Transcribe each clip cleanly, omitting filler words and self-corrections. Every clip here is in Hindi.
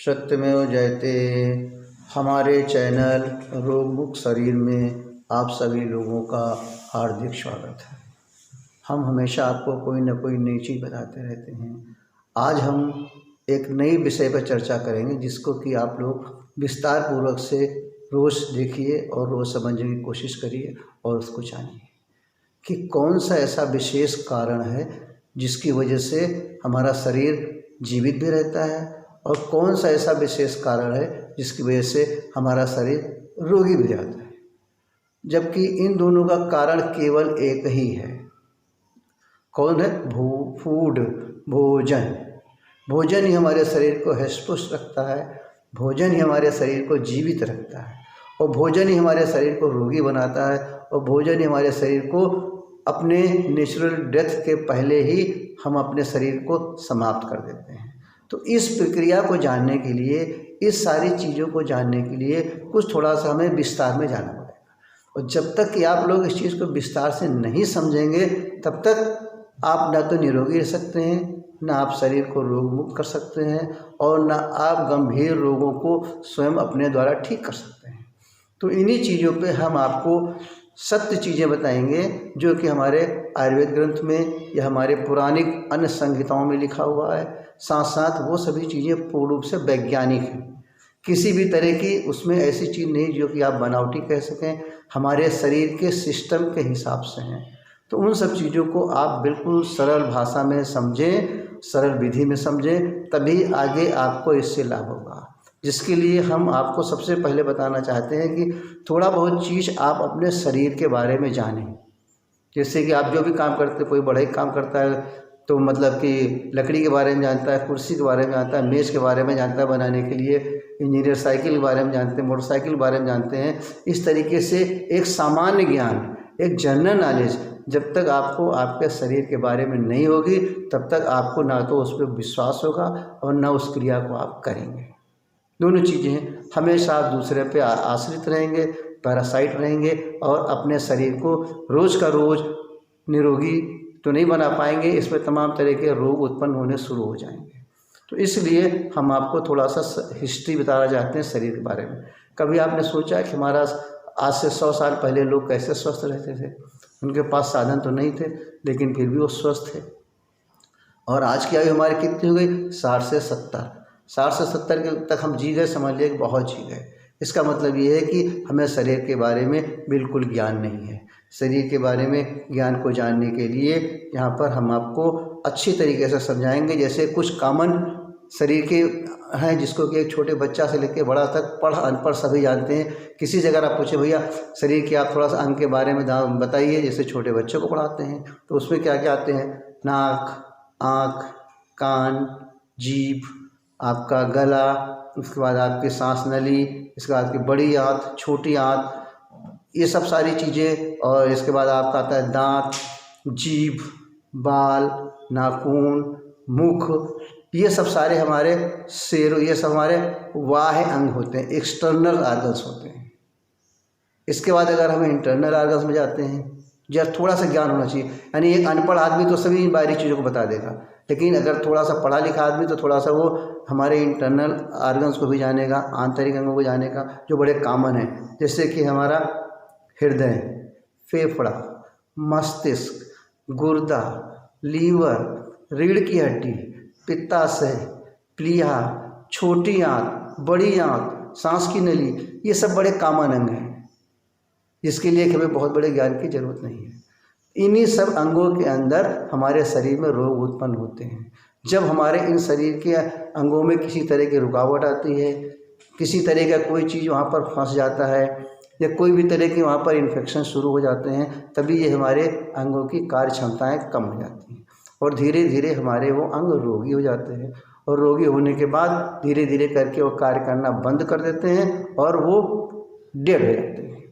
सत्यमेव जयते। हमारे चैनल रोग मुक्त शरीर में आप सभी लोगों का हार्दिक स्वागत है। हम हमेशा आपको कोई न कोई नई चीज़ बताते रहते हैं। आज हम एक नई विषय पर चर्चा करेंगे जिसको कि आप लोग विस्तार पूर्वक से रोज़ देखिए और रोज़ समझने की कोशिश करिए और उसको जानिए कि कौन सा ऐसा विशेष कारण है जिसकी वजह से हमारा शरीर जीवित भी रहता है और कौन सा ऐसा विशेष कारण है जिसकी वजह से हमारा शरीर रोगी भी जाता है, जबकि इन दोनों का कारण केवल एक ही है। कौन है? फूड, भोजन। भोजन ही हमारे शरीर को हष्ट-पुष्ट रखता है, भोजन ही हमारे शरीर को जीवित रखता है और भोजन ही हमारे शरीर को रोगी बनाता है और भोजन ही हमारे शरीर को अपने नेचुरल डेथ के पहले ही हम अपने शरीर को समाप्त कर देते हैं। तो इस प्रक्रिया को जानने के लिए, इस सारी चीज़ों को जानने के लिए कुछ थोड़ा सा हमें विस्तार में जाना पड़ेगा और जब तक कि आप लोग इस चीज़ को विस्तार से नहीं समझेंगे तब तक आप ना तो निरोगी रह सकते हैं, ना आप शरीर को रोग मुक्त कर सकते हैं और ना आप गंभीर रोगों को स्वयं अपने द्वारा ठीक कर सकते हैं। तो इन्हीं चीज़ों पे हम आपको सत्य चीज़ें बताएंगे जो कि हमारे आयुर्वेद ग्रंथ में या हमारे पुराणिक अन्य संहिताओं में लिखा हुआ है। साथ साथ वो सभी चीज़ें पूर्ण रूप से वैज्ञानिक हैं, किसी भी तरह की उसमें ऐसी चीज़ नहीं जो कि आप बनावटी कह सकें, हमारे शरीर के सिस्टम के हिसाब से हैं। तो उन सब चीज़ों को आप बिल्कुल सरल भाषा में समझें, सरल विधि में समझें, तभी आगे आपको इससे लाभ होगा। जिसके लिए हम आपको सबसे पहले बताना चाहते हैं कि थोड़ा बहुत चीज़ आप अपने शरीर के बारे में जानें। जैसे कि आप जो भी काम करते हैं, कोई बढ़ई काम करता है तो मतलब कि लकड़ी के बारे में जानता है, कुर्सी के बारे में जानता है, मेज़ के बारे में जानता है बनाने के लिए, इंजीनियर साइकिल के बारे में जानते हैं, मोटरसाइकिल के बारे में जानते हैं। इस तरीके से एक सामान्य ज्ञान, एक जनरल नॉलेज जब तक आपको आपके शरीर के बारे में नहीं होगी तब तक आपको ना तो उस पर विश्वास होगा और ना उस क्रिया को आप करेंगे। दोनों चीज़ें हमेशा आप दूसरे पे आश्रित रहेंगे, पैरासाइट रहेंगे और अपने शरीर को रोज़ का रोज़ निरोगी तो नहीं बना पाएंगे, इसमें तमाम तरह के रोग उत्पन्न होने शुरू हो जाएंगे। तो इसलिए हम आपको थोड़ा सा हिस्ट्री बताना चाहते हैं शरीर के बारे में। कभी आपने सोचा है कि हमारा आज से 100 साल पहले लोग कैसे स्वस्थ रहते थे? उनके पास साधन तो नहीं थे लेकिन फिर भी वो स्वस्थ थे। और आज की आयु हमारी कितनी हो गई? 60 से 70 के तक हम जी गए, समझ लिए बहुत जी गए। इसका मतलब ये है कि हमें शरीर के बारे में बिल्कुल ज्ञान नहीं है। शरीर के बारे में ज्ञान को जानने के लिए यहाँ पर हम आपको अच्छी तरीके से समझाएंगे। जैसे कुछ कॉमन शरीर के हैं जिसको कि एक छोटे बच्चा से लेकर बड़ा तक पढ़ अनपढ़ सभी जानते हैं। किसी जगह आप पूछे भैया शरीर के आप थोड़ा सा अंग के बारे में बताइए, जैसे छोटे बच्चों को पढ़ाते हैं तो उसमें क्या क्या आते हैं? नाक, आँख, कान, जीभ, आपका गला, उसके बाद आपकी सांस नली, इसके बाद आपकी बड़ी आंत, छोटी आंत, ये सब सारी चीज़ें। और इसके बाद आपका आता है दांत, जीभ, बाल, नाखून, मुख, ये सब सारे हमारे ये सब हमारे बाह्य अंग होते हैं, एक्सटर्नल ऑर्गन्स होते हैं। इसके बाद अगर हम इंटरनल ऑर्गन्स में जाते हैं, जब थोड़ा सा ज्ञान होना चाहिए। यानी एक अनपढ़ आदमी तो सभी बाहरी चीज़ों को बता देगा, लेकिन अगर थोड़ा सा पढ़ा लिखा आदमी तो थोड़ा सा वो हमारे इंटरनल ऑर्गन्स को भी जानेगा, आंतरिक अंगों को जानेगा जो बड़े कॉमन हैं। जैसे कि हमारा हृदय, फेफड़ा, मस्तिष्क, गुर्दा, लीवर, रीढ़ की हड्डी, पित्ताशय, प्लीहा, छोटी आंत, बड़ी आंत, सांस की नली, ये सब बड़े कॉमन अंग हैं जिसके लिए हमें बहुत बड़े ज्ञान की जरूरत नहीं है। इन्हीं सब अंगों के अंदर हमारे शरीर में रोग उत्पन्न होते हैं। जब हमारे इन शरीर के अंगों में किसी तरह की रुकावट आती है, किसी तरह का कोई चीज़ वहाँ पर फंस जाता है या कोई भी तरह के वहाँ पर इन्फेक्शन शुरू हो जाते हैं, तभी ये हमारे अंगों की कार्य क्षमताएँ कम हो जाती हैं और धीरे धीरे हमारे वो अंग रोगी हो जाते हैं। और रोगी होने के बाद धीरे धीरे करके वो कार्य करना बंद कर देते हैं और वो डेड हो जाते हैं।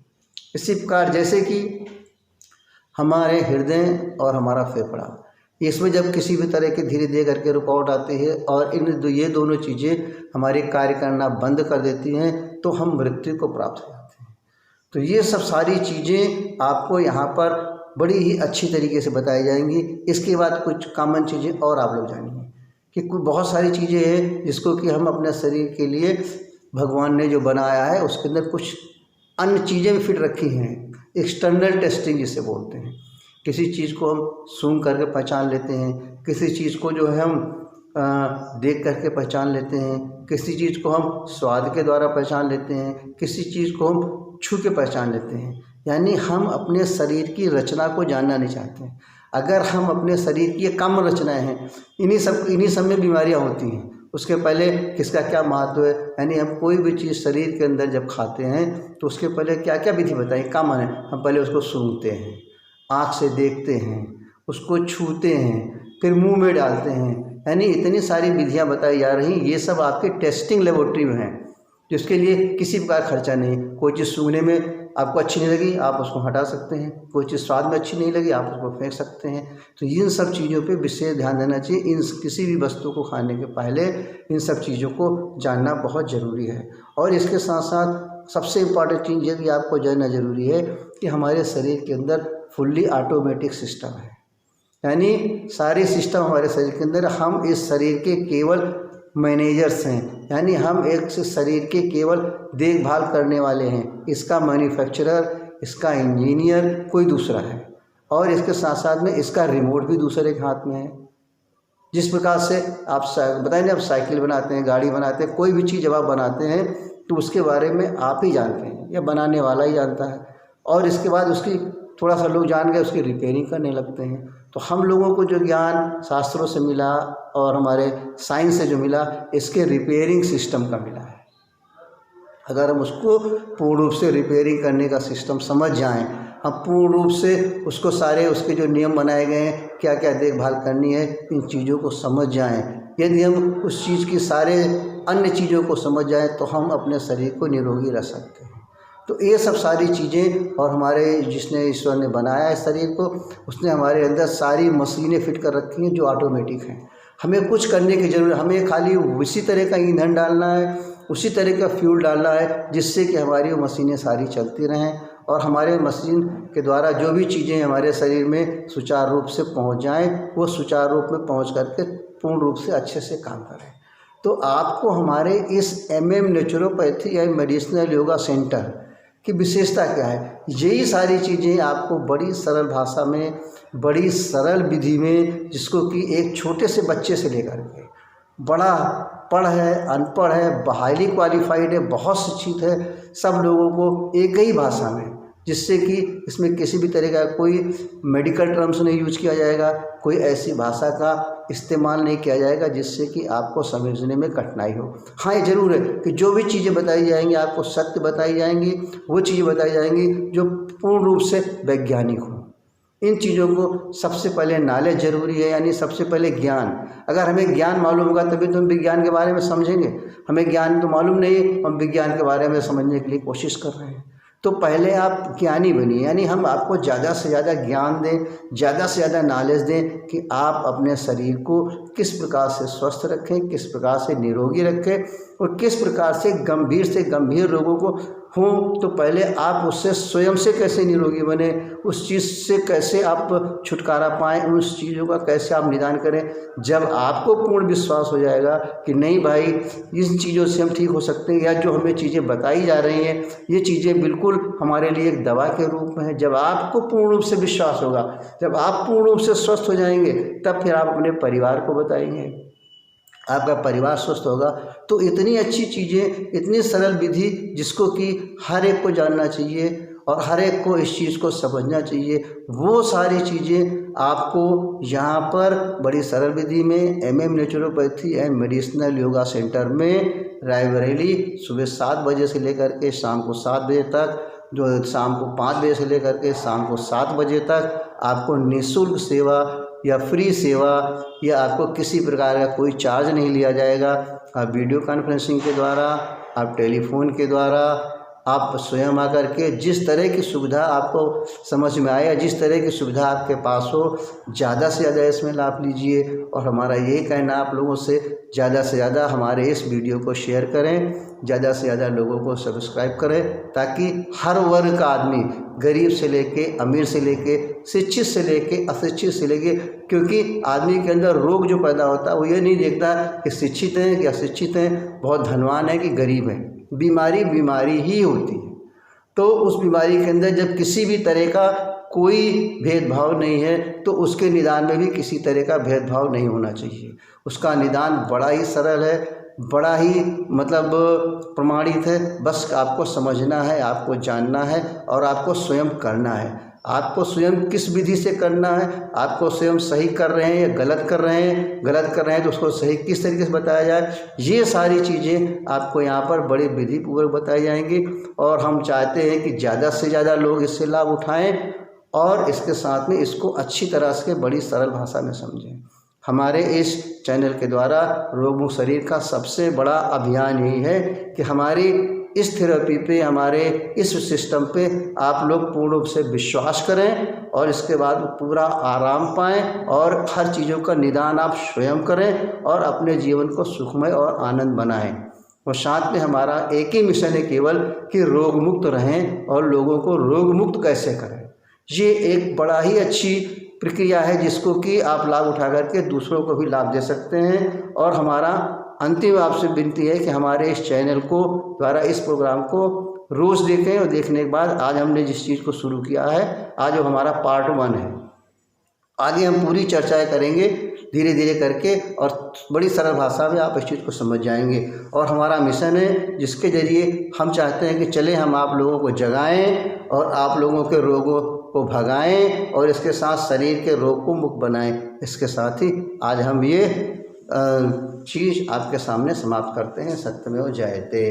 इसी प्रकार जैसे कि हमारे हृदय और हमारा फेफड़ा, इसमें जब किसी भी तरह के धीरे धीरे करके रुकावट आती है और ये दोनों चीज़ें हमारे कार्य करना बंद कर देती हैं तो हम मृत्यु को प्राप्त हो जाते हैं। तो ये सब सारी चीज़ें आपको यहाँ पर बड़ी ही अच्छी तरीके से बताई जाएंगी। इसके बाद कुछ कॉमन चीज़ें और आप लोग जानिए कि कोई बहुत सारी चीज़ें हैं जिसको कि हम अपने शरीर के लिए भगवान ने जो बनाया है उसके अंदर कुछ अन्य चीज़ें भी फिट रखी हैं। एक्सटर्नल टेस्टिंग जिसे बोलते हैं, किसी चीज़ को हम सूंघ करके पहचान लेते हैं, किसी चीज़ को जो है हम देख करके पहचान लेते हैं, किसी चीज़ को हम स्वाद के द्वारा पहचान लेते हैं, किसी चीज़ को हम छू के पहचान लेते हैं। यानी हम अपने शरीर की रचना को जानना नहीं चाहते हैं। अगर हम अपने शरीर की ये कम रचनाएं हैं, इन्हीं सब में बीमारियां होती हैं। उसके पहले किसका क्या महत्व है, यानी हम कोई भी चीज़ शरीर के अंदर जब खाते हैं तो उसके पहले क्या क्या विधि बताइए, क्या माने, हम पहले उसको सूंघते हैं, आँख से देखते हैं, उसको छूते हैं, फिर मुंह में डालते हैं। यानी इतनी सारी विधियां बताई जा रही, ये सब आपके टेस्टिंग लेबोरेटरी में हैं, जिसके लिए किसी प्रकार खर्चा नहीं। कोई चीज़ सूंघने में आपको अच्छी नहीं लगी, आप उसको हटा सकते हैं, कोई चीज़ स्वाद में अच्छी नहीं लगी, आप उसको फेंक सकते हैं। तो इन सब चीज़ों पे विशेष ध्यान देना चाहिए। इन किसी भी वस्तु को खाने के पहले इन सब चीज़ों को जानना बहुत ज़रूरी है। और इसके साथ साथ सबसे इम्पॉर्टेंट चीज़ ये भी आपको जानना ज़रूरी है कि हमारे शरीर के अंदर फुल्ली ऑटोमेटिक सिस्टम है। यानी सारे सिस्टम हमारे शरीर के अंदर, हम इस शरीर के केवल मैनेजर्स हैं। यानी हम एक शरीर के केवल देखभाल करने वाले हैं। इसका मैन्युफैक्चरर, इसका इंजीनियर कोई दूसरा है, और इसके साथ साथ में इसका रिमोट भी दूसरे के हाथ में है। जिस प्रकार से आप बताएं ना, आप साइकिल बनाते हैं, गाड़ी बनाते हैं, कोई भी चीज़ जब आप बनाते हैं तो उसके बारे में आप ही जानते हैं या बनाने वाला ही जानता है, और इसके बाद उसकी थोड़ा सा लोग जान गए, उसकी रिपेयरिंग करने लगते हैं। तो हम लोगों को जो ज्ञान शास्त्रों से मिला और हमारे साइंस से जो मिला, इसके रिपेयरिंग सिस्टम का मिला है। अगर हम उसको पूर्ण रूप से रिपेयरिंग करने का सिस्टम समझ जाएं, हम पूर्ण रूप से उसको सारे उसके जो नियम बनाए गए हैं, क्या क्या देखभाल करनी है, इन चीज़ों को समझ जाएं, यदि हम उस चीज़ की सारे अन्य चीज़ों को समझ जाएं तो हम अपने शरीर को निरोगी रख सकते हैं। तो ये सब सारी चीज़ें, और हमारे जिसने ईश्वर ने बनाया है शरीर को, उसने हमारे अंदर सारी मशीनें फिट कर रखी हैं जो ऑटोमेटिक हैं। हमें कुछ करने की ज़रूरत, हमें खाली उसी तरह का ईंधन डालना है, उसी तरह का फ्यूल डालना है, जिससे कि हमारी वो मशीनें सारी चलती रहें और हमारे मशीन के द्वारा जो भी चीज़ें हमारे शरीर में सुचारू रूप से पहुंच जाएं, वो सुचारू रूप में पहुंच करके पूर्ण रूप से अच्छे से काम करें। तो आपको हमारे इस MM नेचुरोपैथी या मेडिसिनल योगा सेंटर की विशेषता क्या है, यही सारी चीज़ें आपको बड़ी सरल भाषा में, बड़ी सरल विधि में, जिसको कि एक छोटे से बच्चे से लेकर के बड़ा पढ़ है, अनपढ़ है, हाईली क्वालिफाइड है, बहुत शिक्षित है, सब लोगों को एक ही भाषा में, जिससे कि इसमें किसी भी तरह का कोई मेडिकल टर्म्स नहीं यूज किया जाएगा, कोई ऐसी भाषा का इस्तेमाल नहीं किया जाएगा जिससे कि आपको समझने में कठिनाई हो। हाँ, ये ज़रूर है कि जो भी चीज़ें बताई जाएंगी आपको सत्य बताई जाएंगी, वो चीज़ें बताई जाएंगी जो पूर्ण रूप से वैज्ञानिक हो। इन चीज़ों को सबसे पहले नॉलेज ज़रूरी है, यानी सबसे पहले ज्ञान। अगर हमें ज्ञान मालूम होगा तभी तो हम विज्ञान के बारे में समझेंगे। हमें ज्ञान तो मालूम नहीं है, हम विज्ञान के बारे में समझने के लिए कोशिश कर रहे हैं। तो पहले आप ज्ञानी बनिए, यानी हम आपको ज़्यादा से ज़्यादा ज्ञान दें, ज़्यादा से ज़्यादा नॉलेज दें कि आप अपने शरीर को किस प्रकार से स्वस्थ रखें, किस प्रकार से निरोगी रखें, और किस प्रकार से गंभीर रोगों को हों तो पहले आप उससे स्वयं से कैसे निरोगी बने, उस चीज़ से कैसे आप छुटकारा पाएँ, उस चीज़ों का कैसे आप निदान करें। जब आपको पूर्ण विश्वास हो जाएगा कि नहीं भाई, इन चीज़ों से हम ठीक हो सकते हैं, या जो हमें चीज़ें बताई जा रही हैं ये चीज़ें बिल्कुल हमारे लिए एक दवा के रूप में है, जब आपको पूर्ण रूप से विश्वास होगा, जब आप पूर्ण रूप से स्वस्थ हो जाएंगे, तब फिर आप अपने परिवार को बताएंगे, आपका परिवार स्वस्थ होगा। तो इतनी अच्छी चीज़ें, इतनी सरल विधि जिसको कि हर एक को जानना चाहिए और हर एक को इस चीज़ को समझना चाहिए, वो सारी चीज़ें आपको यहाँ पर बड़ी सरल विधि में MM naturopathy and medicinal yoga centre में रायबरेली सुबह 7 बजे से लेकर के शाम को 7 बजे तक, जो शाम को 5 बजे से लेकर के शाम को 7 बजे तक आपको निःशुल्क सेवा या फ्री सेवा, या आपको किसी प्रकार का कोई चार्ज नहीं लिया जाएगा। आप वीडियो कॉन्फ्रेंसिंग के द्वारा, आप टेलीफोन के द्वारा, आप स्वयं आकर के जिस तरह की सुविधा आपको समझ में आए, जिस तरह की सुविधा आपके पास हो, ज़्यादा से ज़्यादा इसमें लाभ लीजिए। और हमारा यही कहना आप लोगों से ज़्यादा हमारे इस वीडियो को शेयर करें, ज़्यादा से ज़्यादा लोगों को सब्सक्राइब करें, ताकि हर वर्ग का आदमी, गरीब से लेके अमीर से लेके, शिक्षित से लेके अशिक्षित से लेके, क्योंकि आदमी के अंदर रोग जो पैदा होता है वो ये नहीं देखता कि शिक्षित हैं कि अशिक्षित हैं, बहुत धनवान है कि गरीब है। बीमारी बीमारी ही होती है। तो उस बीमारी के अंदर जब किसी भी तरह का कोई भेदभाव नहीं है तो उसके निदान में भी किसी तरह का भेदभाव नहीं होना चाहिए। उसका निदान बड़ा ही सरल है, बड़ा ही मतलब प्रमाणित है। बस आपको समझना है, आपको जानना है और आपको स्वयं करना है। आपको स्वयं किस विधि से करना है, आपको स्वयं सही कर रहे हैं या गलत कर रहे हैं, गलत कर रहे हैं तो उसको सही किस तरीके से बताया जाए, ये सारी चीज़ें आपको यहाँ पर बड़े विधिपूर्वक बताई जाएंगी। और हम चाहते हैं कि ज़्यादा से ज़्यादा लोग इससे लाभ उठाएं और इसके साथ में इसको अच्छी तरह से बड़ी सरल भाषा में समझें। हमारे इस चैनल के द्वारा रोग मुक्त शरीर का सबसे बड़ा अभियान यही है कि हमारी इस थेरेपी पे, हमारे इस सिस्टम पे आप लोग पूर्ण रूप से विश्वास करें और इसके बाद पूरा आराम पाएं और हर चीज़ों का निदान आप स्वयं करें और अपने जीवन को सुखमय और आनंद बनाएं। और साथ में हमारा एक ही मिशन है केवल कि रोग मुक्त रहें और लोगों को रोग मुक्त कैसे करें। ये एक बड़ा ही अच्छी प्रक्रिया है जिसको कि आप लाभ उठा करके दूसरों को भी लाभ दे सकते हैं। और हमारा अंतिम आपसे विनती है कि हमारे इस चैनल को द्वारा इस प्रोग्राम को रोज़ देखें और देखने के बाद आज हमने जिस चीज़ को शुरू किया है, आज वो हमारा पार्ट 1 है। आगे हम पूरी चर्चाएं करेंगे धीरे धीरे करके और बड़ी सरल भाषा में आप इस चीज़ को समझ जाएंगे। और हमारा मिशन है जिसके ज़रिए हम चाहते हैं कि चले हम आप लोगों को जगाएं और आप लोगों के रोगों को भगाएं और इसके साथ शरीर के रोग को मुक्त बनाएं। इसके साथ ही आज हम ये चीज़ आपके सामने समाप्त करते हैं। सत्यमेव जयते।